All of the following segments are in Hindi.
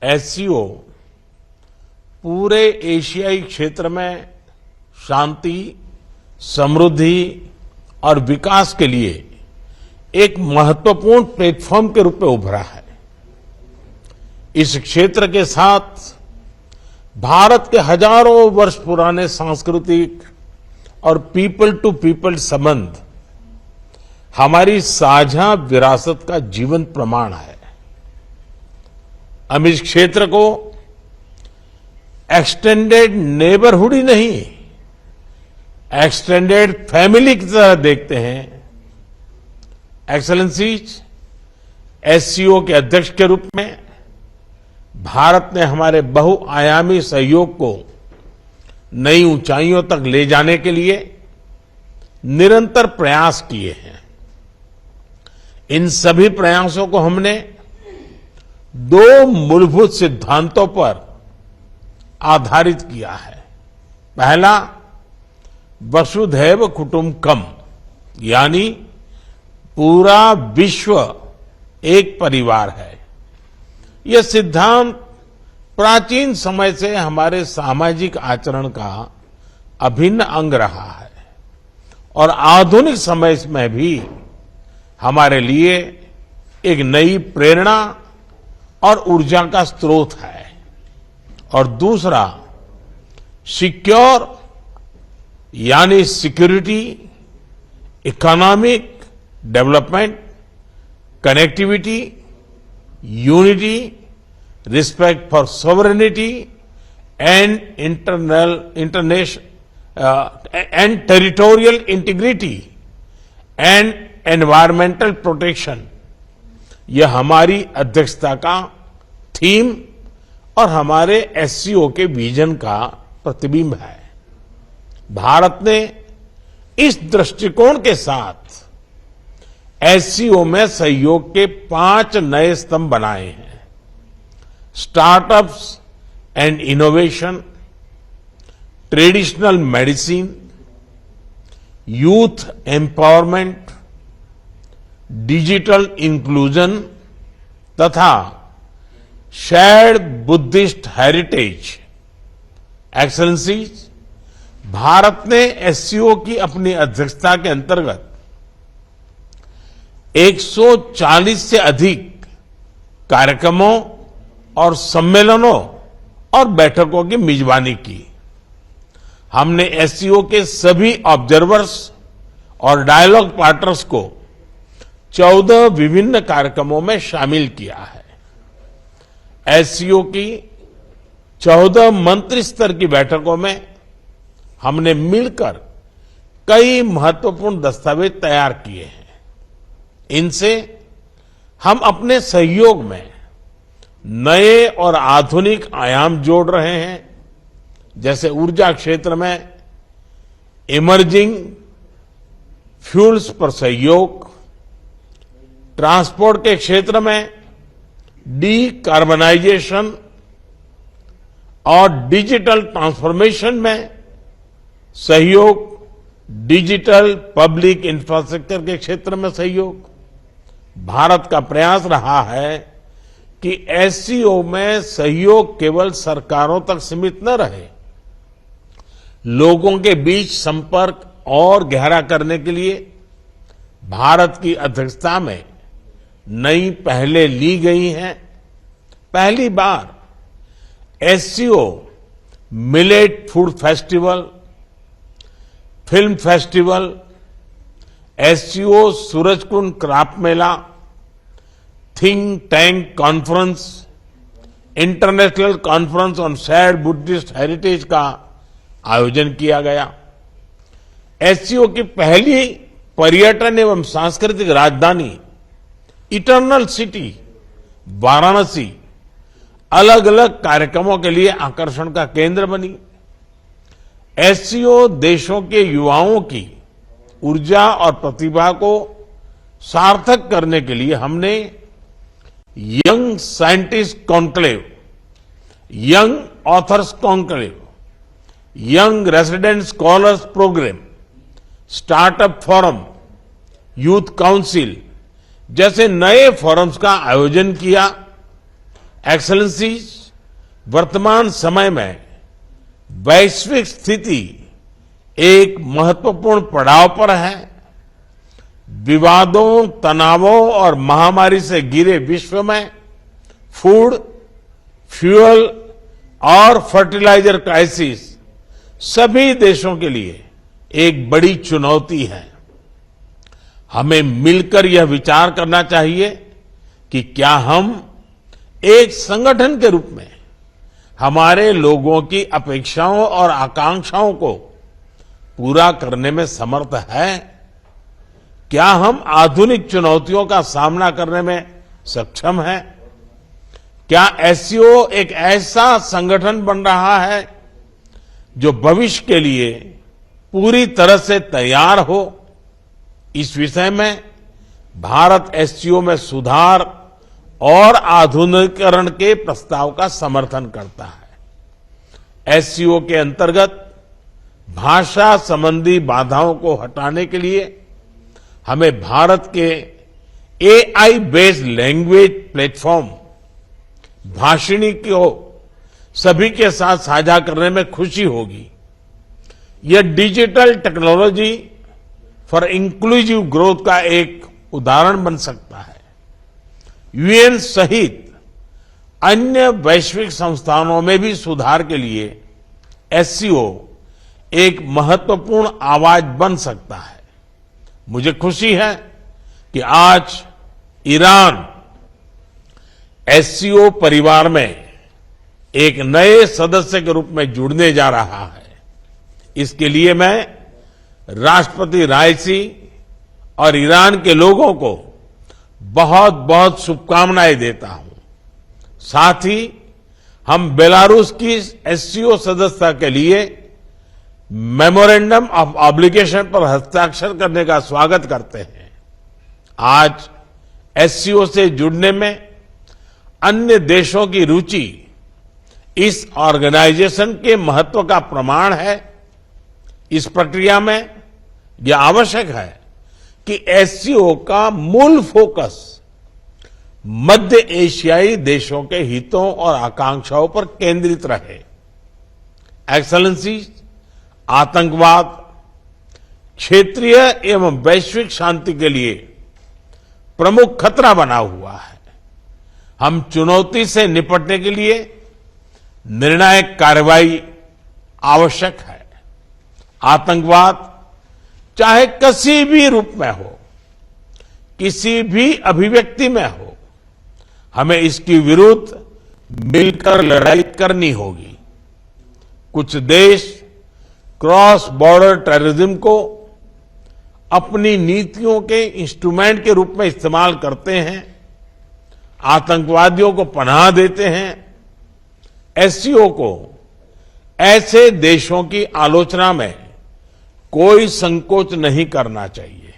एससीओ पूरे एशियाई क्षेत्र में शांति, समृद्धि और विकास के लिए एक महत्वपूर्ण प्लेटफॉर्म के रूप में उभरा है। इस क्षेत्र के साथ भारत के हजारों वर्ष पुराने सांस्कृतिक और पीपल टू पीपल संबंध हमारी साझा विरासत का जीवंत प्रमाण है। हम इस क्षेत्र को एक्सटेंडेड नेबरहुड ही नहीं, एक्सटेंडेड फैमिली की तरह देखते हैं। एक्सेलेंसीज, एससीओ के अध्यक्ष के रूप में भारत ने हमारे बहुआयामी सहयोग को नई ऊंचाइयों तक ले जाने के लिए निरंतर प्रयास किए हैं। इन सभी प्रयासों को हमने दो मूलभूत सिद्धांतों पर आधारित किया है। पहला, वसुधैव कुटुंबकम, यानी पूरा विश्व एक परिवार है। यह सिद्धांत प्राचीन समय से हमारे सामाजिक आचरण का अभिन्न अंग रहा है और आधुनिक समय में भी हमारे लिए एक नई प्रेरणा और ऊर्जा का स्रोत है। और दूसरा, सिक्योर, यानी security, economic development, connectivity, unity, respect for sovereignty and and territorial integrity and environmental protection, यह हमारी अध्यक्षता का थीम और हमारे एससीओ के विजन का प्रतिबिंब है। भारत ने इस दृष्टिकोण के साथ एससीओ में सहयोग के 5 नए स्तंभ बनाए हैं। Startups and innovation, traditional medicine, youth empowerment, digital inclusion तथा shared Buddhist heritage. Excellencies, Bharat ने एससीओ की अपनी अध्यक्षता के अंतर्गत 140 से अधिक कार्यक्रमों और सम्मेलनों और बैठकों की मेजबानी की। हमने एससीओ के सभी ऑब्जर्वर्स और डायलॉग पार्टनर्स को 14 विभिन्न कार्यक्रमों में शामिल किया है। एससीओ की 14 मंत्री स्तर की बैठकों में हमने मिलकर कई महत्वपूर्ण दस्तावेज तैयार किए हैं। इनसे हम अपने सहयोग में नए और आधुनिक आयाम जोड़ रहे हैं, जैसे ऊर्जा क्षेत्र में इमर्जिंग फ्यूल्स पर सहयोग, ट्रांसपोर्ट के क्षेत्र में डीकार्बनाइजेशन और डिजिटल ट्रांसफॉर्मेशन में सहयोग, डिजिटल पब्लिक इंफ्रास्ट्रक्चर के क्षेत्र में सहयोग। भारत का प्रयास रहा है कि एससीओ में सहयोग केवल सरकारों तक सीमित न रहे, लोगों के बीच संपर्क और गहरा करने के लिए भारत की अध्यक्षता में नई पहलें ली गई हैं। पहली बार SCO millet food festival, film festival, SCO Surajkund craft mela, think tank conference, international conference on shared Buddhist heritage का आयोजन किया गया। एससीओ की पहली पर्यटन एवं सांस्कृतिक राजधानी इटर्नल सिटी वाराणसी अलग अलग कार्यक्रमों के लिए आकर्षण का केंद्र बनी। एससीओ देशों के युवाओं की ऊर्जा और प्रतिभा को सार्थक करने के लिए हमने young scientist conclave, young authors conclave, young resident scholars programme, startup forum, youth council जैसे नए फोरम्स का आयोजन किया, एक्सेलेंसीज, वर्तमान समय में वैश्विक स्थिति एक महत्वपूर्ण पड़ाव पर है। विवादों, तनावों और महामारी से घिरे विश्व में फूड, फ्यूल और फर्टिलाइजर क्राइसिस सभी देशों के लिए एक बड़ी चुनौती है। हमें मिलकर यह विचार करना चाहिए कि क्या हम एक संगठन के रूप में हमारे लोगों की अपेक्षाओं और आकांक्षाओं को पूरा करने में समर्थ है? क्या हम आधुनिक चुनौतियों का सामना करने में सक्षम हैं? क्या एससीओ एक ऐसा संगठन बन रहा है जो भविष्य के लिए पूरी तरह से तैयार हो? इस विषय में भारत एससीओ में सुधार और आधुनिकीकरण के प्रस्ताव का समर्थन करता है। एससीओ के अंतर्गत भाषा संबंधी बाधाओं को हटाने के लिए हमें भारत के AI based language platform Bhashini को सभी के साथ साझा करने में खुशी होगी। यह digital technology for inclusive growth का एक उदाहरण बन सकता है। यूएन सहित अन्य वैश्विक संस्थानों में भी सुधार के लिए एससीओ एक महत्वपूर्ण आवाज बन सकता है। मुझे खुशी है कि आज ईरान एससीओ परिवार में एक नए सदस्य के रूप में जुड़ने जा रहा है। इसके लिए मैं राष्ट्रपति राइसी और ईरान के लोगों को बहुत बहुत शुभकामनाएं देता हूं। साथ ही हम बेलारूस की एससीओ सदस्यता के लिए मेमोरेंडम ऑफ ऑब्लिगेशन पर हस्ताक्षर करने का स्वागत करते हैं। आज एससीओ से जुड़ने में अन्य देशों की रुचि इस ऑर्गेनाइजेशन के महत्व का प्रमाण है। इस प्रक्रिया में यह आवश्यक है कि एससीओ का मूल फोकस मध्य एशियाई देशों के हितों और आकांक्षाओं पर केंद्रित रहे। एक्सेलेंसी, आतंकवाद क्षेत्रीय एवं वैश्विक शांति के लिए प्रमुख खतरा बना हुआ है। हम चुनौती से निपटने के लिए निर्णायक कार्रवाई आवश्यक है। आतंकवाद चाहे किसी भी रूप में हो, किसी भी अभिव्यक्ति में हो, हमें इसके विरुद्ध मिलकर लड़ाई करनी होगी। कुछ देश क्रॉस बॉर्डर टेररिज्म को अपनी नीतियों के इंस्ट्रूमेंट के रूप में इस्तेमाल करते हैं, आतंकवादियों को पनाह देते हैं। एससीओ को ऐसे देशों की आलोचना में कोई संकोच नहीं करना चाहिए।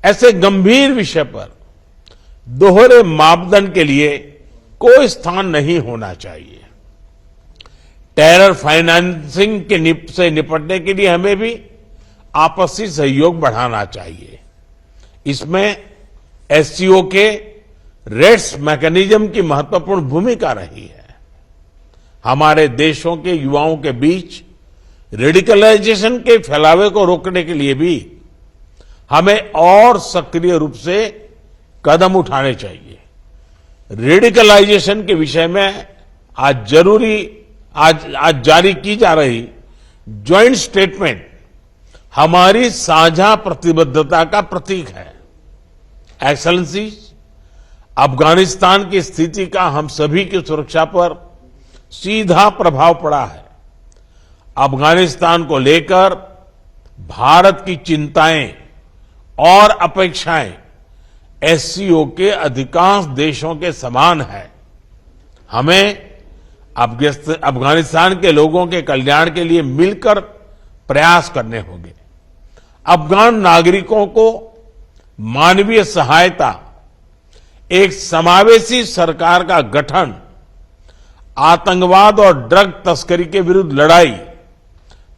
ऐसे गंभीर विषय पर दोहरे मापदंड के लिए कोई स्थान नहीं होना चाहिए। टेरर फाइनेंसिंग से निपटने के लिए हमें भी आपसी सहयोग बढ़ाना चाहिए। इसमें एससीओ के रेड्स मैकेनिज्म की महत्वपूर्ण भूमिका रही है। हमारे देशों के युवाओं के बीच रेडिकलाइजेशन के फैलावे को रोकने के लिए भी हमें और सक्रिय रूप से कदम उठाने चाहिए। रेडिकलाइजेशन के विषय में आज जारी की जा रही ज्वाइंट स्टेटमेंट हमारी साझा प्रतिबद्धता का प्रतीक है। एक्सेलेंसी, अफगानिस्तान की स्थिति का हम सभी की सुरक्षा पर सीधा प्रभाव पड़ा है। अफगानिस्तान को लेकर भारत की चिंताएं और अपेक्षाएं एससीओ के अधिकांश देशों के समान है। हमें अफगानिस्तान के लोगों के कल्याण के लिए मिलकर प्रयास करने होंगे। अफगान नागरिकों को मानवीय सहायता, एक समावेशी सरकार का गठन, आतंकवाद और ड्रग तस्करी के विरुद्ध लड़ाई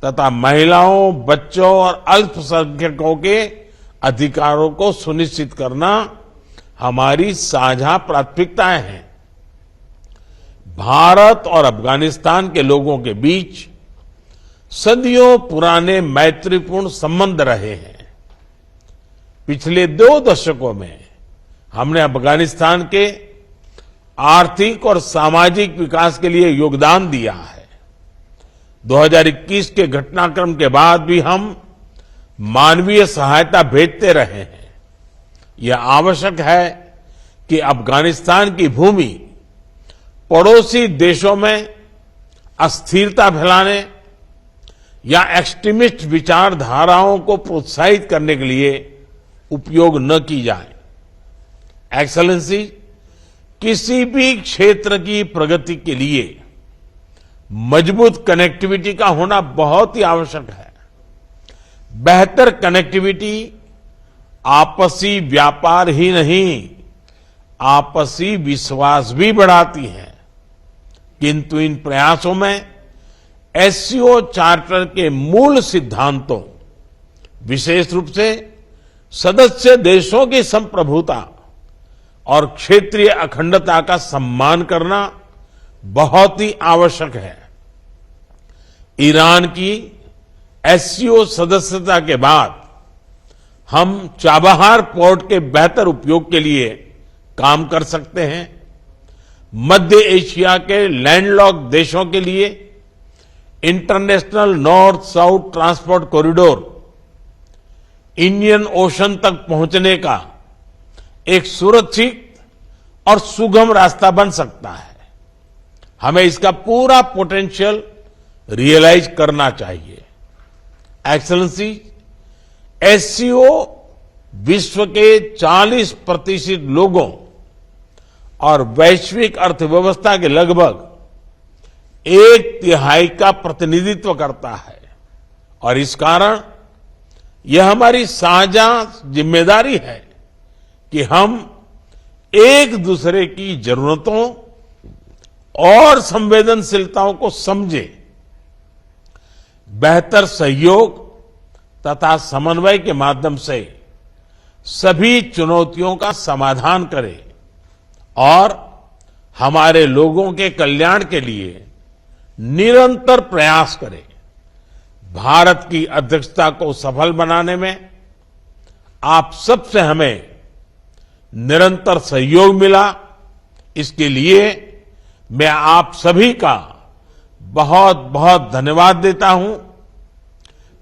तथा महिलाओं, बच्चों और अल्पसंख्यकों के अधिकारों को सुनिश्चित करना हमारी साझा प्राथमिकताएं हैं। भारत और अफगानिस्तान के लोगों के बीच सदियों पुराने मैत्रीपूर्ण संबंध रहे हैं। पिछले 2 दशकों में हमने अफगानिस्तान के आर्थिक और सामाजिक विकास के लिए योगदान दिया है। 2021 के घटनाक्रम के बाद भी हम मानवीय सहायता भेजते रहे हैं। यह आवश्यक है कि अफगानिस्तान की भूमि पड़ोसी देशों में अस्थिरता फैलाने या एक्सट्रीमिस्ट विचारधाराओं को प्रोत्साहित करने के लिए उपयोग न की जाए। एक्सेलेंसी, किसी भी क्षेत्र की प्रगति के लिए मजबूत कनेक्टिविटी का होना बहुत ही आवश्यक है। बेहतर कनेक्टिविटी आपसी व्यापार ही नहीं, आपसी विश्वास भी बढ़ाती है। किंतु इन प्रयासों में एससीओ चार्टर के मूल सिद्धांतों, विशेष रूप से सदस्य देशों की संप्रभुता और क्षेत्रीय अखंडता का सम्मान करना बहुत ही आवश्यक है। ईरान की एससीओ सदस्यता के बाद हम चाबहार पोर्ट के बेहतर उपयोग के लिए काम कर सकते हैं। मध्य एशिया के लैंडलॉक देशों के लिए international north south transport corridor Indian ocean तक पहुंचने का एक सुरक्षित और सुगम रास्ता बन सकता है। हमें इसका पूरा पोटेंशियल रियलाइज करना चाहिए। एक्सेलेंसी, एससीओ विश्व के 40% लोगों और वैश्विक अर्थव्यवस्था के लगभग 1/3 का प्रतिनिधित्व करता है और इस कारण यह हमारी साझा जिम्मेदारी है कि हम एक दूसरे की जरूरतों और संवेदनशीलताओं को समझें, बेहतर सहयोग तथा समन्वय के माध्यम से सभी चुनौतियों का समाधान करें और हमारे लोगों के कल्याण के लिए निरंतर प्रयास करें। भारत की अध्यक्षता को सफल बनाने में आप सबसे हमें निरंतर सहयोग मिला, इसके लिए मैं आप सभी का बहुत बहुत धन्यवाद देता हूं।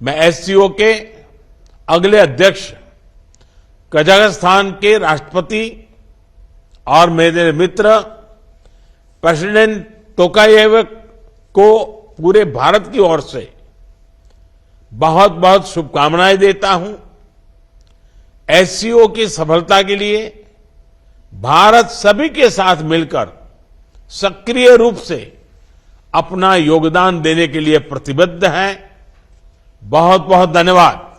मैं एससीओ के अगले अध्यक्ष कजाकिस्तान के राष्ट्रपति और मेरे मित्र प्रेसिडेंट टोकायेव को पूरे भारत की ओर से बहुत बहुत शुभकामनाएं देता हूं। एससीओ की सफलता के लिए भारत सभी के साथ मिलकर सक्रिय रूप से अपना योगदान देने के लिए प्रतिबद्ध है। बहुत बहुत धन्यवाद।